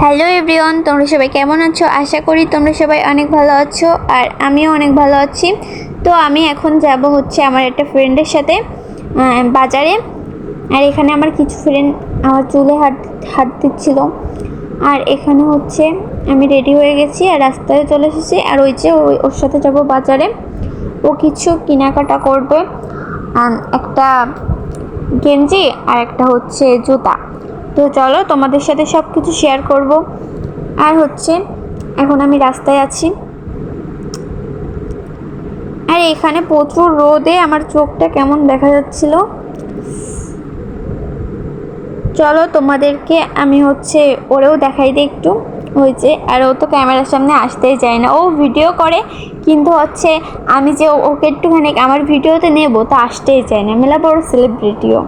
Hello everyone, তোমরা সবাই কেমন আছো? আশা করি তোমরা সবাই অনেক ভালো আছো আর আমিও অনেক ভালো আছি। তো আমি এখন যাব হচ্ছে আমার একটা ফ্রেন্ডের সাথে বাজারে। আর এখানে আমার কিছু ফ্রেন্ড আমার চুলে হাত দিচ্ছিল। আর এখানে হচ্ছে আমি রেডি হয়ে গেছি আর রাস্তায় চলে এসেছি। আর ওই যে ওর সাথে যাব বাজারে, ও কিছু কেনাকাটা করবে, একটা গেঞ্জি আর একটা হচ্ছে জুতা। তো চলো তোমাদের সাথে সব কিছু শেয়ার করব। আর হচ্ছে এখন আমি রাস্তায় আছি, আর এখানে প্রচুর রোদে আমার চোখটা কেমন দেখা যাচ্ছিল। চলো তোমাদেরকে আমি হচ্ছে ওরেও দেখাই দিই একটু। হয়েছে আর ও তো ক্যামেরার সামনে আসতেই চায় না, ও ভিডিও করে কিন্তু হচ্ছে আমি যে ওকে একটুখানি আমার ভিডিওতে নেব তা আসতেই চায় না। মেলা বড় সেলিব্রিটিও,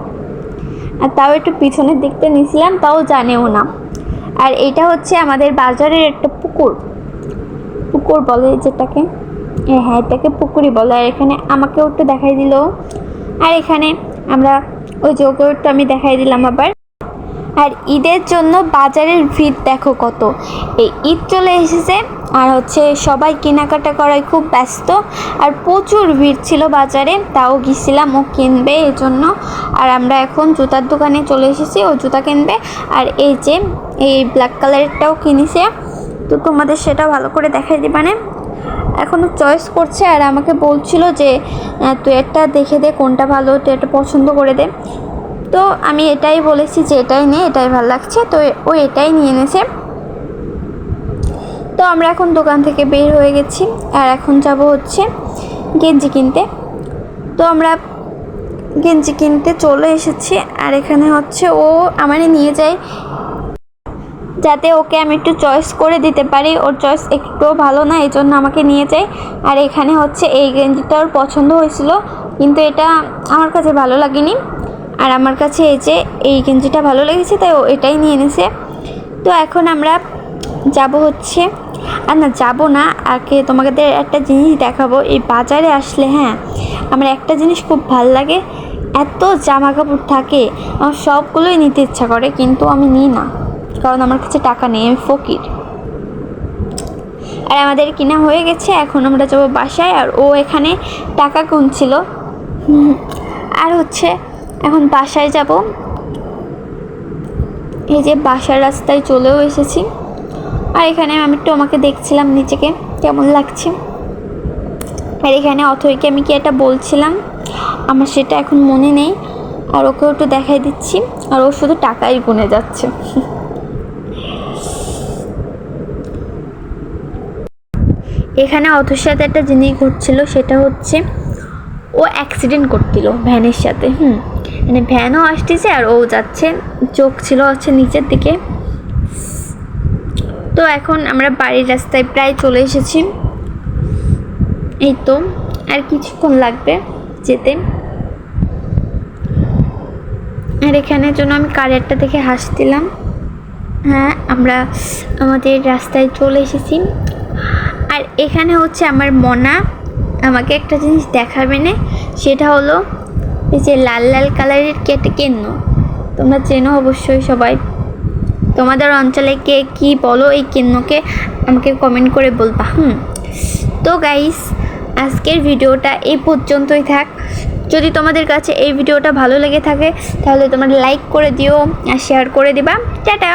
আর তাও একটু পিছনের দিকটা নিয়েছিলাম, তাও জানেও না। আর এটা হচ্ছে আমাদের বাজারের একটা পুকুর বলে যেটাকে, হ্যাঁ এটাকে পুকুরই বলে। আর এখানে আমাকেও একটু দেখাই দিল। আর এখানে আমরা ওই যে ওকেও একটু আমি দেখাই দিলাম আবার। আর ঈদের জন্য বাজারের ভিড় দেখো কত, এই ঈদ চলে এসেছে আর হচ্ছে সবাই কেনাকাটা করায় খুব ব্যস্ত। আর প্রচুর ভিড় ছিল বাজারে, তাও গেছিলাম ও কিনবে এই জন্য। আর আমরা এখন জুতার দোকানে চলে এসেছি, ও জুতা কিনবে। আর এই যে এই ব্ল্যাক কালারেরটাও কিনেছে, তো তোমাদের সেটা ভালো করে দেখাই দিবা না। এখনও চয়েস করছে আর আমাকে বলছিল যে তুই একটা দেখে দে কোনটা ভালো, তুই একটা পছন্দ করে দে। তো আমি এটাই বলেছি যে এটাই নে, এটাই ভালো লাগছে। তো ও এটাই নিয়ে এনেছে। তো আমরা এখন দোকান থেকে বের হয়ে গেছি আর এখন যাব হচ্ছে গেঞ্জি কিনতে। তো আমরা গেঞ্জি কিনতে চলে এসেছি। আর এখানে হচ্ছে ও আমারে নিয়ে যায় যাতে ওকে আমি একটু চয়েস করে দিতে পারি। ওর চয়েস একটুও ভালো না, এই জন্য আমাকে নিয়ে যায়। আর এখানে হচ্ছে এই গেঞ্জিটা ওর পছন্দ হয়েছিল, কিন্তু এটা আমার কাছে ভালো লাগেনি। আর আমার কাছে এই যে এই গেঞ্জিটা ভালো লেগেছে, তাই ও এটাই নিয়ে এনেছে। তো এখন আমরা যাব হচ্ছে, আর না যাব না, আগে তোমাদের একটা জিনিস দেখাবো। এই বাজারে আসলে হ্যাঁ আমার একটা জিনিস খুব ভাল লাগে, এত জামা কাপড় থাকে আমার সবগুলোই নিতে ইচ্ছা করে, কিন্তু আমি নিই না কারণ আমার কাছে টাকা নেই, আমি ফকির। আর আমাদের কিনা হয়ে গেছে, এখন আমরা যাবো বাসায়। আর ও এখানে টাকা গুনছিল। আর হচ্ছে এখন বাসায় যাব। এই যে বাসার রাস্তায় চলেও এসেছি। আর এখানে আমি একটু আমাকে দেখছিলাম নিজেকে কেমন লাগছে। আর এখানে অথইকে আমি কি একটা বলছিলাম, আমার সেটা এখন মনে নেই। আর ওকেও একটু দেখাই দিচ্ছি, আর ও শুধু টাকাই গুনে যাচ্ছে। এখানে অথর সাথে একটা জিনিস ঘটছিল, সেটা হচ্ছে ও অ্যাক্সিডেন্ট করছিল ভ্যানের সাথে। মানে ভ্যানও আসতেছে আর ও যাচ্ছে, চোখ ছিল হচ্ছে নিচের দিকে। তো এখন আমরা বাড়ির রাস্তায় প্রায় চলে এসেছি, এই তো আর কিছুক্ষণ লাগবে যেতে। আর এখানের জন্য আমি কারেরটা দেখে হাসছিলাম। হ্যাঁ আমরা আমাদের রাস্তায় চলে এসেছি। আর এখানে হচ্ছে আমার মনা আমাকে একটা জিনিস দেখাবে না, সেটা হলো এই যে লাল লাল কালারের কেন্ন, তোমরা চেনো অবশ্যই সবাই। তোমাদের অঞ্চলে কে কি বলো এই কেন্নকে আমাকে কমেন্ট করে বলবা। তো গাইস আজকের ভিডিওটা এই পর্যন্তই থাক। যদি তোমাদের কাছে এই ভিডিওটা ভালো লেগে থাকে তাহলে তোমরা লাইক করে দিও আর শেয়ার করে দিবা। টাটা।